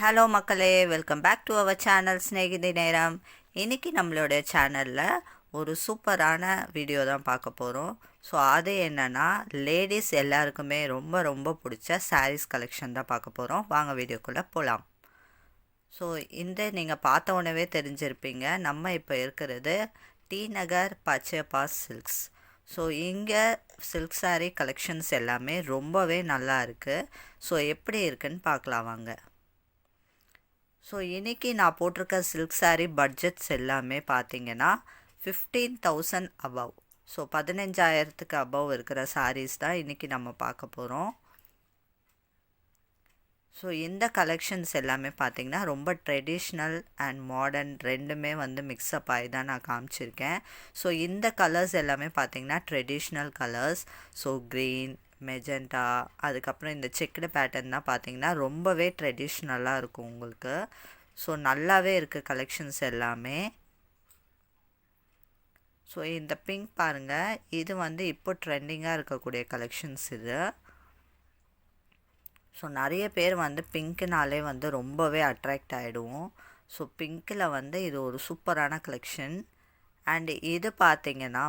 Hello மக்களே, welcome back to our channel Snehithi நேரம். இன்றைக்கி நம்மளுடைய சேனலில் ஒரு சூப்பரான வீடியோ தான் பார்க்க போகிறோம். ஸோ அது என்னென்னா, லேடிஸ் எல்லாருக்குமே ரொம்ப ரொம்ப பிடிச்ச சாரீஸ் கலெக்ஷன் தான் பார்க்க போகிறோம். வாங்க வீடியோக்குள்ளே போகலாம். ஸோ நீங்கள் பார்த்த உடனே தெரிஞ்சிருப்பீங்க, நம்ம இப்போ இருக்கிறது டி நகர் பச்சையப்பாஸ் சில்க்ஸ். ஸோ இங்கே சில்க் சாரீ கலெக்ஷன்ஸ் எல்லாமே ரொம்பவே நல்லா இருக்குது. ஸோ எப்படி இருக்குன்னு பார்க்கலாம் வாங்க. ஸோ இன்றைக்கி நான் போட்டிருக்க சில்க் சாரீ பட்ஜெட்ஸ் எல்லாமே பார்த்தீங்கன்னா 15,000 அபவ். ஸோ 15,000க்கு அபவ் இருக்கிற சாரீஸ் தான் இன்றைக்கி நம்ம பார்க்க போகிறோம். ஸோ இந்த கலெக்ஷன்ஸ் எல்லாமே பார்த்திங்கன்னா ரொம்ப ட்ரெடிஷ்னல் அண்ட் மாடர்ன் ரெண்டுமே மிக்ஸ்அப் ஆகி தான் நான் காமிச்சிருக்கேன். ஸோ இந்த கலர்ஸ் எல்லாமே பார்த்திங்கன்னா traditional colours. So green, magenta, அதுக்கப்புறம் இந்த செக்குடு பேட்டர்ன் தான் பார்த்திங்கன்னா ரொம்பவே ட்ரெடிஷ்னலாக இருக்கும் உங்களுக்கு. ஸோ நல்லாவே இருக்குது கலெக்ஷன்ஸ் எல்லாமே. ஸோ இந்த பிங்க் பாருங்கள், இது இப்போ ட்ரெண்டிங்காக இருக்கக்கூடிய கலெக்ஷன்ஸ் இது. ஸோ நிறைய பேர் பிங்க்குனாலே ரொம்பவே அட்ராக்ட் ஆகிடுவோம். ஸோ பிங்க்கில் இது ஒரு சூப்பரான கலெக்ஷன். அண்ட் இது பார்த்திங்கன்னா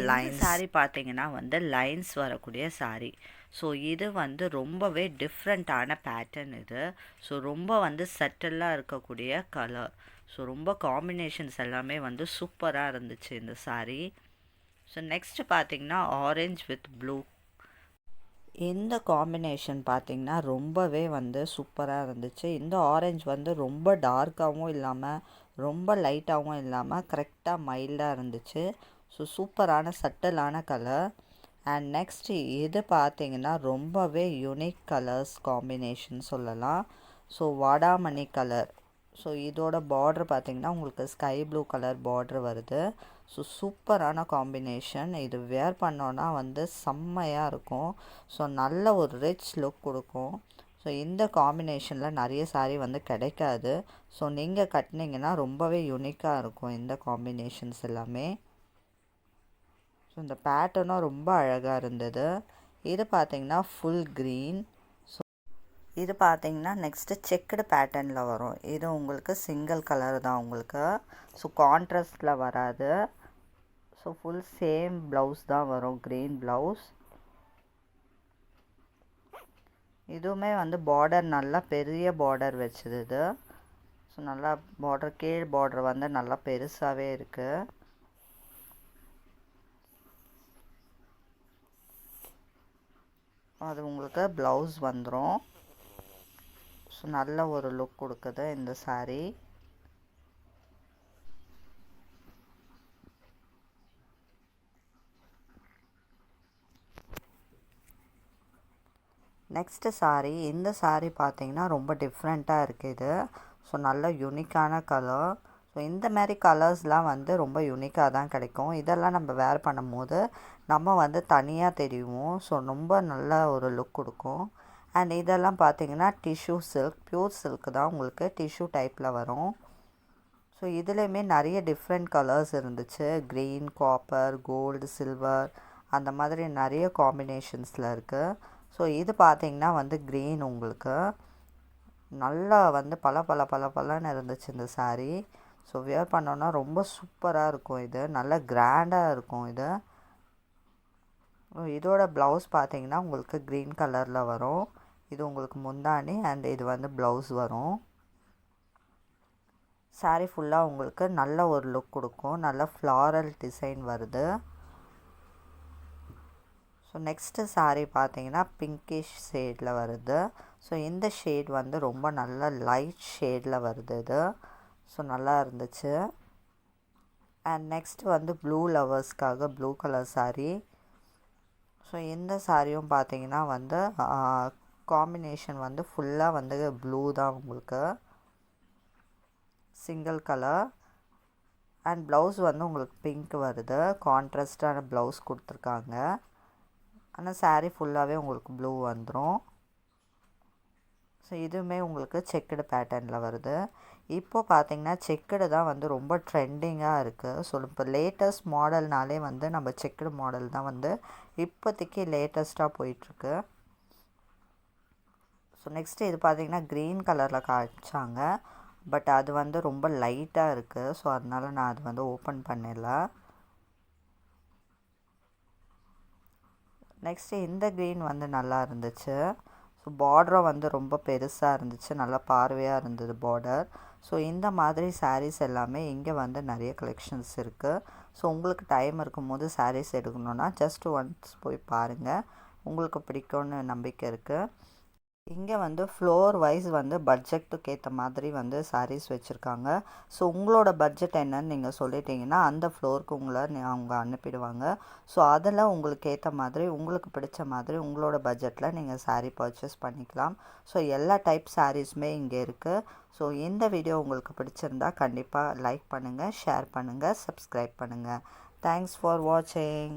லைன் சாரீ பார்த்திங்கன்னா லைன்ஸ் வரக்கூடிய சாரீ. ஸோ இது ரொம்பவே டிஃப்ரெண்ட்டான பேட்டர்ன் இது. ஸோ ரொம்ப சட்டிலாக இருக்கக்கூடிய கலர். ஸோ ரொம்ப காம்பினேஷன்ஸ் எல்லாமே சூப்பராக இருந்துச்சு இந்த சாரீ. ஸோ நெக்ஸ்ட்டு பார்த்திங்கன்னா ஆரஞ்ச் வித் ப்ளூ. இந்த காம்பினேஷன் பார்த்திங்கன்னா ரொம்பவே சூப்பராக இருந்துச்சு. இந்த ஆரஞ்சு ரொம்ப டார்க்காகவும் இல்லாமல் ரொம்ப லைட்டாகவும் இல்லாமல் கரெக்டாக மைல்டாக இருந்துச்சு. ஸோ சூப்பரான சட்டிலான கலர். அண்ட் நெக்ஸ்ட்டு இது பார்த்திங்கன்னா ரொம்பவே யூனிக் கலர்ஸ் காம்பினேஷன் சொல்லலாம். ஸோ வாடாமணி கலர். ஸோ இதோட பார்டர் பார்த்திங்கன்னா உங்களுக்கு ஸ்கை ப்ளூ கலர் பார்டர் வருது. ஸோ சூப்பரான காம்பினேஷன். இது வேர் பண்ணோன்னா செம்மையாக இருக்கும். ஸோ நல்ல ஒரு ரிச் லுக் கொடுக்கும். ஸோ இந்த காம்பினேஷனில் நிறைய சாரீ கிடைக்காது. ஸோ நீங்கள் கட்டினீங்கன்னா ரொம்பவே யூனிக்காக இருக்கும் இந்த காம்பினேஷன்ஸ் எல்லாமே. ஸோ இந்த பேட்டர்னும் ரொம்ப அழகாக இருந்தது. இது பார்த்திங்கன்னா ஃபுல் க்ரீன். ஸோ இது பார்த்திங்கன்னா நெக்ஸ்ட்டு செக்குடு பேட்டர்னில் வரும். இது உங்களுக்கு சிங்கிள் கலர் தான் உங்களுக்கு. ஸோ கான்ட்ராஸ்டில் வராது. ஸோ ஃபுல் சேம் ப்ளவுஸ் தான் வரும், க்ரீன் ப்ளவுஸ். இதுவுமே பார்டர் நல்லா பெரிய பார்டர் வச்சுது இது. ஸோ நல்லா பார்டர், கீழ் பார்டர் நல்லா பெருசாகவே இருக்குது. அது உங்களுக்கு ப்ளவுஸ் வந்துடும். ஸோ நல்ல ஒரு லுக் கொடுக்குது இந்த சாரீ. நெக்ஸ்ட்டு சாரீ. இந்த சாரீ பார்த்திங்கன்னா ரொம்ப டிஃப்ரெண்ட்டாக இருக்குது இது. ஸோ நல்ல யூனிக்கான கலர். ஸோ இந்த மாதிரி கலர்ஸ்லாம் ரொம்ப யூனிக்காக தான் கிடைக்கும். இதெல்லாம் நம்ம வேர் பண்ணும் போது நம்ம தனியாக தெரியும். ஸோ ரொம்ப நல்ல ஒரு லுக் கொடுக்கும். அண்ட் இதெல்லாம் பார்த்திங்கன்னா டிஷ்யூ சில்க், ப்யூர் சில்க் தான் உங்களுக்கு டிஷ்யூ டைப்பில் வரும். ஸோ இதுலேயுமே நிறைய டிஃப்ரெண்ட் கலர்ஸ் இருந்துச்சு. க்ரீன், காப்பர், கோல்டு, சில்வர், அந்த மாதிரி நிறைய காம்பினேஷன்ஸில் இருக்குது. ஸோ இது பார்த்திங்கன்னா க்ரீன் உங்களுக்கு நல்லா பல பல பல பலன்னு இருந்துச்சு இந்த சாரீ. ஸோ வியர் பண்ணோன்னா ரொம்ப சூப்பராக இருக்கும். இது நல்ல கிராண்டாக இருக்கும் இது. இதோட ப்ளவுஸ் பார்த்திங்கன்னா உங்களுக்கு க்ரீன் கலரில் வரும். இது உங்களுக்கு முந்தானி அண்ட் இது ப்ளவுஸ் வரும். சாரீ ஃபுல்லாக உங்களுக்கு நல்ல ஒரு லுக் கொடுக்கும். நல்ல ஃப்ளாரல் டிசைன் வருது. ஸோ நெக்ஸ்ட்டு சாரீ பார்த்திங்கன்னா பிங்கிஷ் ஷேடில் வருது. ஸோ இந்த ஷேட் ரொம்ப நல்ல லைட் ஷேடில் வருது இது. ஸோ நல்லா இருந்துச்சு. அண்ட் நெக்ஸ்ட் ப்ளூ லவர்ஸ்க்காக ப்ளூ கலர் சாரீ. ஸோ இந்த சாரியும் பார்த்திங்கன்னா காம்பினேஷன் ஃபுல்லாக ப்ளூ தான் உங்களுக்கு, சிங்கிள் கலர். அண்ட் ப்ளவுஸ் உங்களுக்கு பிங்க் வருது. கான்ட்ராஸ்டான ப்ளவுஸ் கொடுத்துருக்காங்க. ஆனால் சாரீ ஃபுல்லாகவே உங்களுக்கு ப்ளூ வந்துடும். ஸோ இதுவுமே உங்களுக்கு செக்குடு பேட்டர்னில் வருது. இப்போது பார்த்திங்கன்னா செக்குடு தான் ரொம்ப ட்ரெண்டிங்காக இருக்குது. ஸோ இப்போ லேட்டஸ்ட் மாடல்னாலே நம்ம செக்குடு மாடல் தான் இப்போதைக்கு லேட்டஸ்ட்டாக போயிட்டுருக்கு. ஸோ நெக்ஸ்ட்டு இது பார்த்தீங்கன்னா க்ரீன் கலரில் காய்ச்சாங்க. பட் அது வந்து ரொம்ப லைட்டாக இருக்குது. ஸோ அதனால நான் அது வந்து ஓப்பன் பண்ணல. நெக்ஸ்ட்டு இந்த க்ரீன் வந்து நல்லா இருந்துச்சு. ஸோ பார்டரும் வந்து ரொம்ப பெருசாக இருந்துச்சு, நல்லா பார்வையாக இருந்தது பார்டர். ஸோ இந்த மாதிரி சாரீஸ் எல்லாமே இங்கே வந்து நிறைய கலெக்ஷன்ஸ் இருக்குது. ஸோ உங்களுக்கு டைம் இருக்கும்போது சாரீஸ் எடுக்கணுன்னா ஜஸ்ட் ஒன்ஸ் போய் பாருங்கள், உங்களுக்கு பிடிக்கும்னு நம்பிக்கை இருக்குது. இங்கே வந்து ஃப்ளோர் வைஸ் வந்து பட்ஜெட்டுக்கு ஏற்ற மாதிரி வந்து சாரீஸ் வச்சுருக்காங்க. ஸோ உங்களோட பட்ஜெட் என்னன்னு நீங்கள் சொல்லிட்டீங்கன்னா அந்த ஃப்ளோருக்கு உங்களை அவங்க அனுப்பிடுவாங்க. ஸோ அதில் உங்களுக்கு ஏற்ற மாதிரி உங்களுக்கு பிடிச்ச மாதிரி உங்களோட பட்ஜெட்டில் நீங்கள் சாரீ பர்ச்சேஸ் பண்ணிக்கலாம். ஸோ எல்லா டைப் சாரீஸுமே இங்கே இருக்குது. ஸோ இந்த வீடியோ உங்களுக்கு பிடிச்சிருந்தா கண்டிப்பாக லைக் பண்ணுங்கள், ஷேர் பண்ணுங்கள், சப்ஸ்கிரைப் பண்ணுங்கள். தேங்க்ஸ் ஃபார் வாட்சிங்.